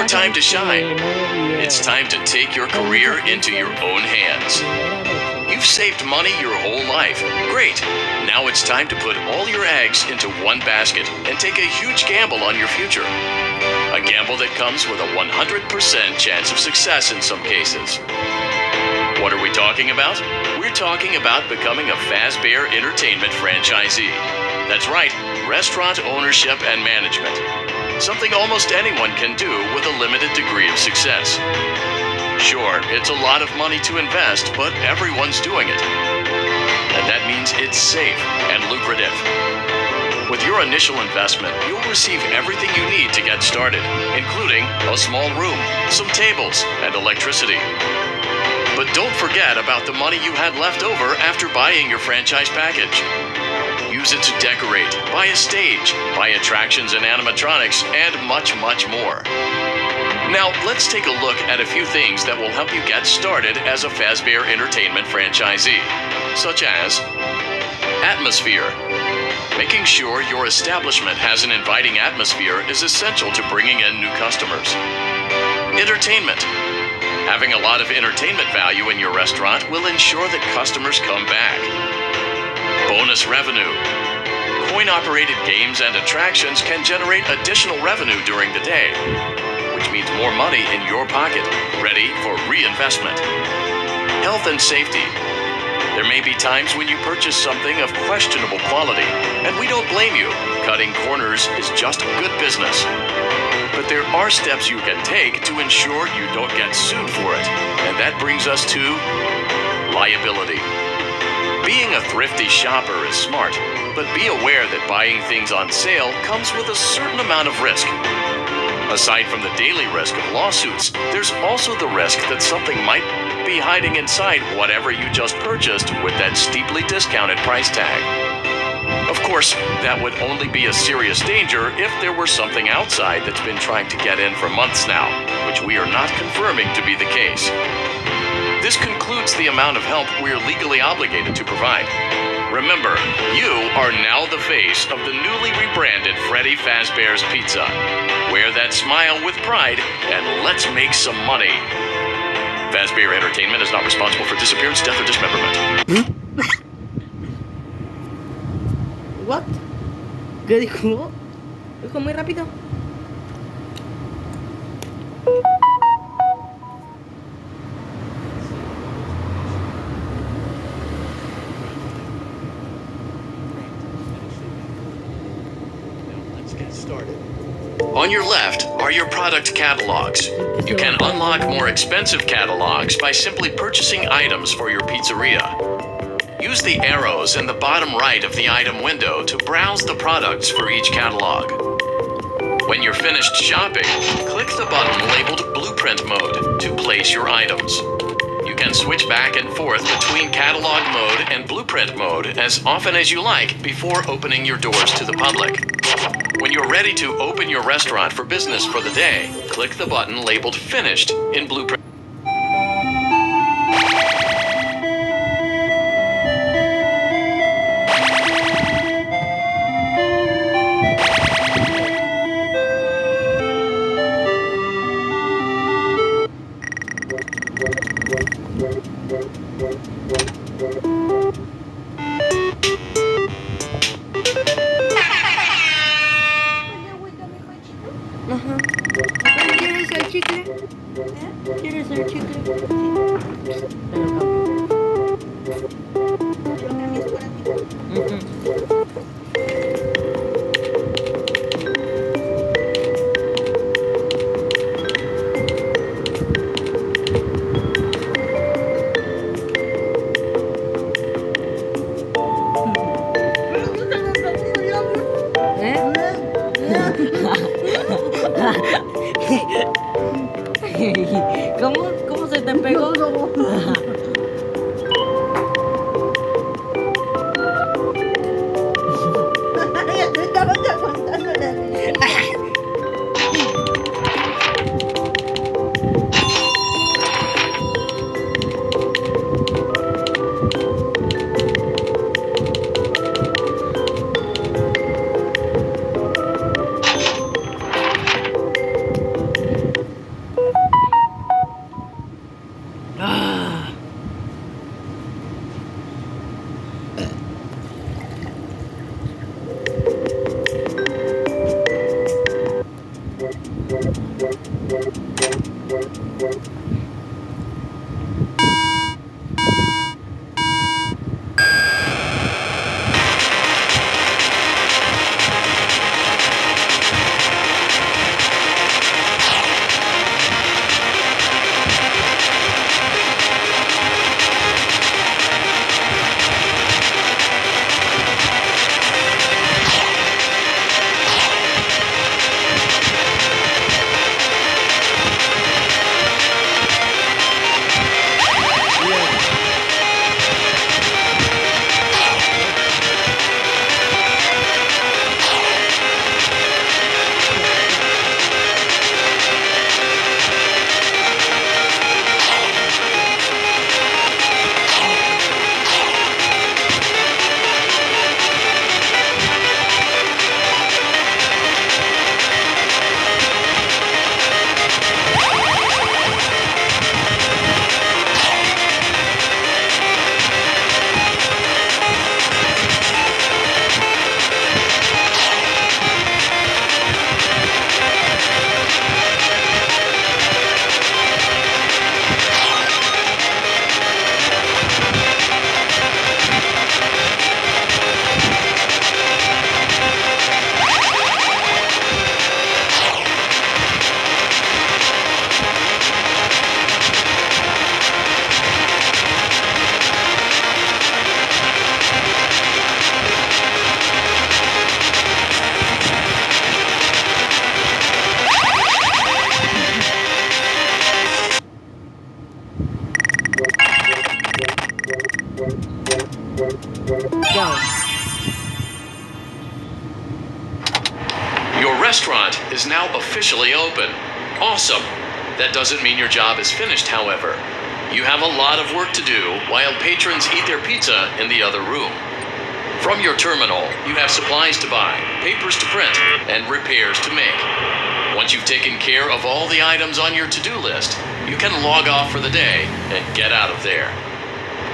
time to shine. It's time to take your career into your own hands. You've saved money your whole life. Great. Now it's time to put all your eggs into one basket and take a huge gamble on your future. A gamble that comes with a 100% chance of success in some cases. What are we talking about? We're talking about becoming a Fazbear Entertainment franchisee. That's right, restaurant ownership and management. Something almost anyone can do with a limited degree of success. Sure, it's a lot of money to invest, but everyone's doing it. And that means it's safe and lucrative. With your initial investment, you'll receive everything you need to get started, including a small room, some tables, and electricity. But don't forget about the money you had left over after buying your franchise package. Use it to decorate, buy a stage, buy attractions and animatronics, and much, much more. Now, let's take a look at a few things that will help you get started as a Fazbear Entertainment franchisee, such as atmosphere. Making sure your establishment has an inviting atmosphere is essential to bringing in new customers. Entertainment. Having a lot of entertainment value in your restaurant will ensure that customers come back. Bonus revenue. Coin-operated games and attractions can generate additional revenue during the day, which means more money in your pocket, ready for reinvestment. Health and safety. There may be times when you purchase something of questionable quality, and we don't blame you. Cutting corners is just good business. But there are steps you can take to ensure you don't get sued for it, and that brings us to liability. Being a thrifty shopper is smart, but be aware that buying things on sale comes with a certain amount of risk. Aside from the daily risk of lawsuits, there's also the risk that something might be hiding inside whatever you just purchased with that steeply discounted price tag. Of course, that would only be a serious danger if there were something outside that's been trying to get in for months now, which we are not confirming to be the case. This concludes the amount of help we're legally obligated to provide. Remember, you are now the face of the newly rebranded Freddy Fazbear's Pizza. Wear that smile with pride, and let's make some money. Fazbear Entertainment is not responsible for disappearance, death, or dismemberment. What? ¿Qué dijo? Dijo muy rápido. On your left are your product catalogs. You can unlock more expensive catalogs by simply purchasing items for your pizzeria. Use the arrows in the bottom right of the item window to browse the products for each catalog. When you're finished shopping, click the button labeled Blueprint Mode to place your items. You can switch back and forth between Catalog Mode and Blueprint Mode as often as you like before opening your doors to the public. When you're ready to open your restaurant for business for the day, click the button labeled Finished in Blueprint. Ajá. ¿Quieres el chicle? ¿Quieres el chicle? Te lo cambio. ¿Cómo se te pegó? Go. Your restaurant is now officially open. Awesome. That doesn't mean your job is finished, however. You have a lot of work to do while patrons eat their pizza in the other room. From your terminal, you have supplies to buy, papers to print, and repairs to make. Once you've taken care of all the items on your to-do list, you can log off for the day and get out of there.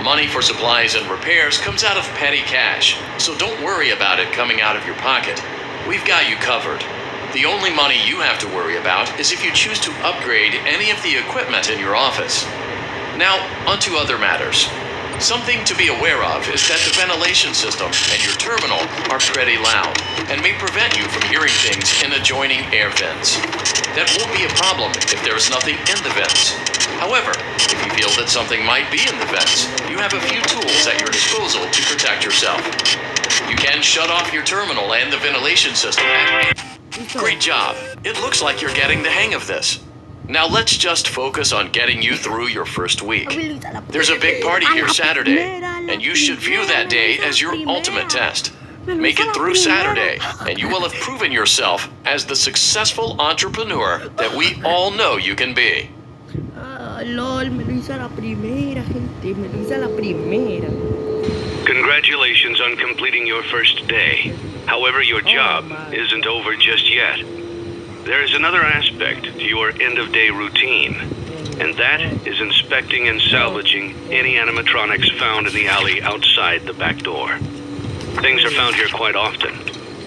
Money for supplies and repairs comes out of petty cash, so don't worry about it coming out of your pocket. We've got you covered. The only money you have to worry about is if you choose to upgrade any of the equipment in your office. Now, onto other matters. Something to be aware of is that the ventilation system and your terminal are pretty loud and may prevent you from hearing things in adjoining air vents. That won't be a problem if there is nothing in the vents. However, if you feel that something might be in the vents, you have a few tools at your disposal to protect yourself. You can shut off your terminal and the ventilation system. Great job. It looks like you're getting the hang of this. Now let's just focus on getting you through your first week. There's a big party here Saturday, and you should view that day as your ultimate test. Make it through Saturday, and you will have proven yourself as the successful entrepreneur that we all know you can be. Lol, me lo hice a la primera, gente. Me lo hice a la primera. Congratulations on completing your first day. However, your job isn't over just yet. There is another aspect to your end-of-day routine, and that is inspecting and salvaging any animatronics found in the alley outside the back door. Things are found here quite often,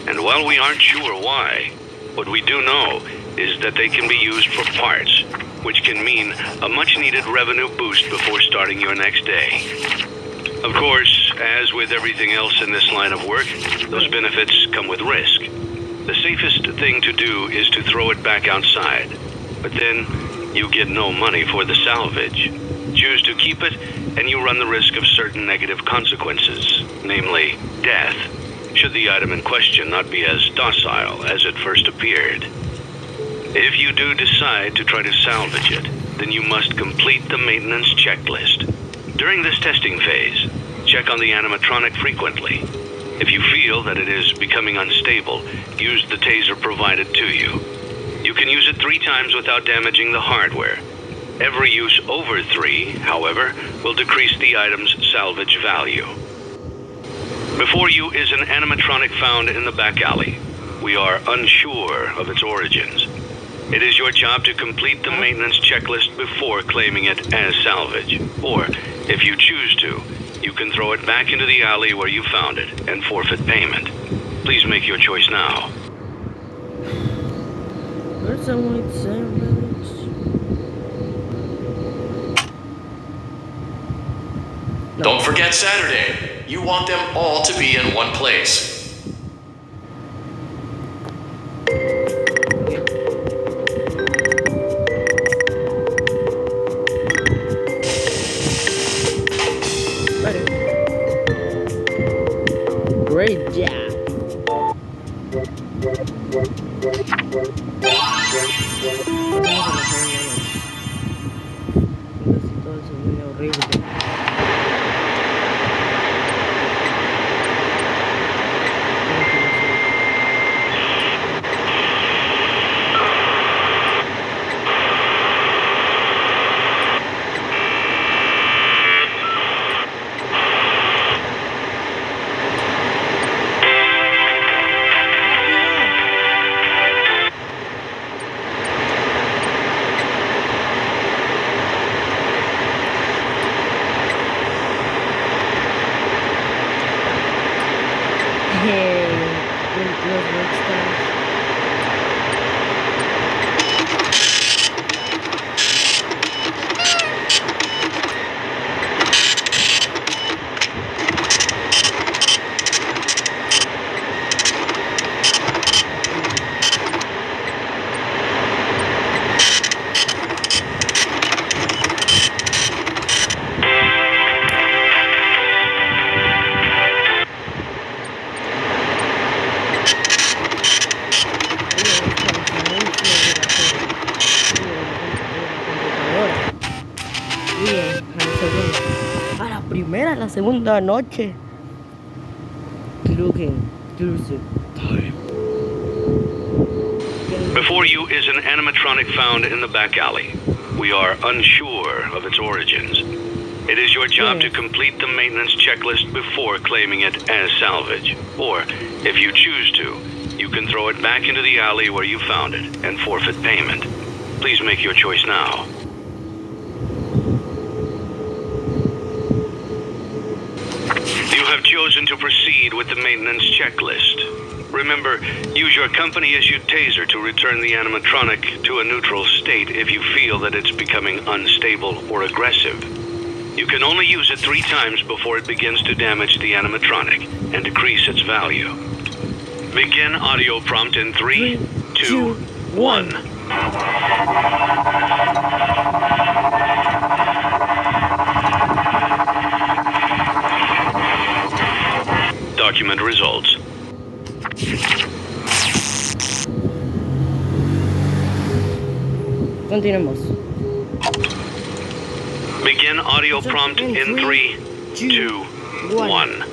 and while we aren't sure why, what we do know is that they can be used for parts, which can mean a much-needed revenue boost before starting your next day. Of course, as with everything else in this line of work, those benefits come with risk. The safest thing to do is to throw it back outside, but then you get no money for the salvage. Choose to keep it, and you run the risk of certain negative consequences, namely death, should the item in question not be as docile as it first appeared. If you do decide to try to salvage it, then you must complete the maintenance checklist. During this testing phase, check on the animatronic frequently. If you feel that it is becoming unstable, use the taser provided to you. You can use it 3 times without damaging the hardware. Every use over 3, however, will decrease the item's salvage value. Before you is an animatronic found in the back alley. We are unsure of its origins. It is your job to complete the maintenance checklist before claiming it as salvage. Or, if you choose to, you can throw it back into the alley where you found it and forfeit payment. Please make your choice now. There's someone with sandwich. Don't forget Saturday. You want them all to be in one place. Great job. La segunda noche. Exclusive time. Before you is an animatronic found in the back alley. We are unsure of its origins. It is your job to complete the maintenance checklist before claiming it as salvage. Or, if you choose to, you can throw it back into the alley where you found it and forfeit payment. Please make your choice now. You have chosen to proceed with the maintenance checklist. Remember, use your company-issued taser to return the animatronic to a neutral state if you feel that it's becoming unstable or aggressive. You can only use it 3 times before it begins to damage the animatronic and decrease its value. Begin audio prompt in 3, 2, 1. Document results. Continuemos. Begin audio prompt in 3, 2, 1.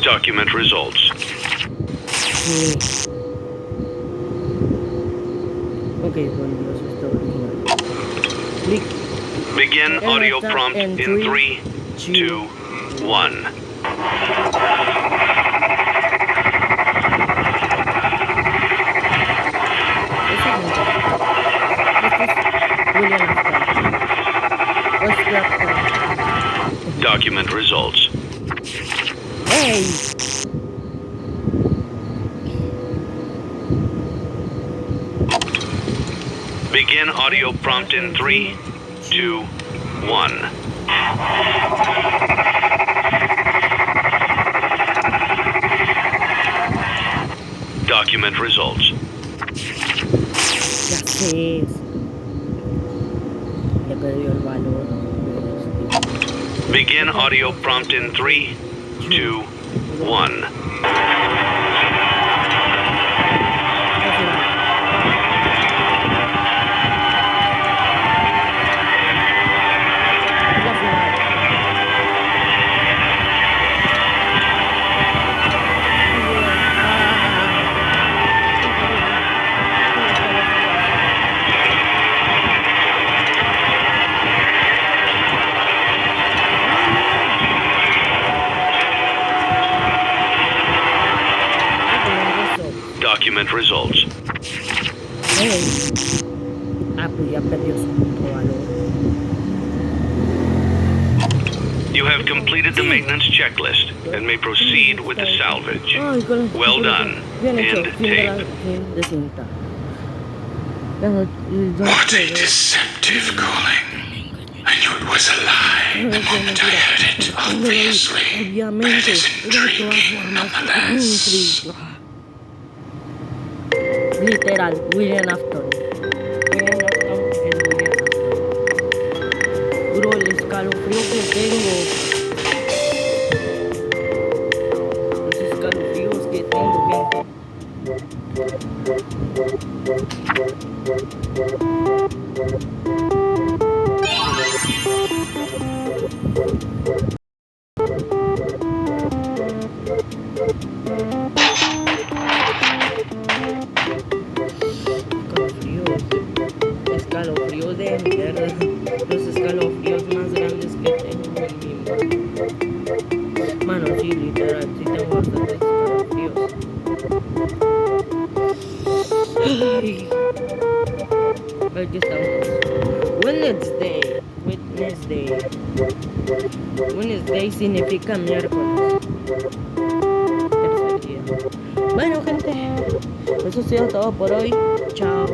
Document results. Okay, bueno, eso está original. Begin audio prompt in 3, 2, 1. Document results. Hey! Begin audio prompt in 3, 2, 1. Document results. Ya sé. Le perdió el valor. Begin audio prompt in 3, 2, 1. Document results. Hey. Ah, pues ya perdió su punto valor. You have completed the maintenance checklist and may proceed with the salvage. Ay, Well done. Bien hecho, End fin de la tape. fin de cinta. What a deceptive calling. I knew it was a lie the moment I heard it, obviously. But Obviamente, it is pero de todas intriguing formas, nonetheless. intriga. Literal, William Afton. William Afton es William Afton. Bro, el escalofrío que tengo. Los escalofríos que tengo, gente. Escalofríos de mierda. Los escalofríos más grandes que tengo en mi vida. Mano, sí, literal, sí tengo bastantes escalofríos. Ay. Aquí estamos. Wednesday. Wednesday. Wednesday significa miércoles. Tercer día. Bueno, gente, eso ha sido todo por hoy. Chao.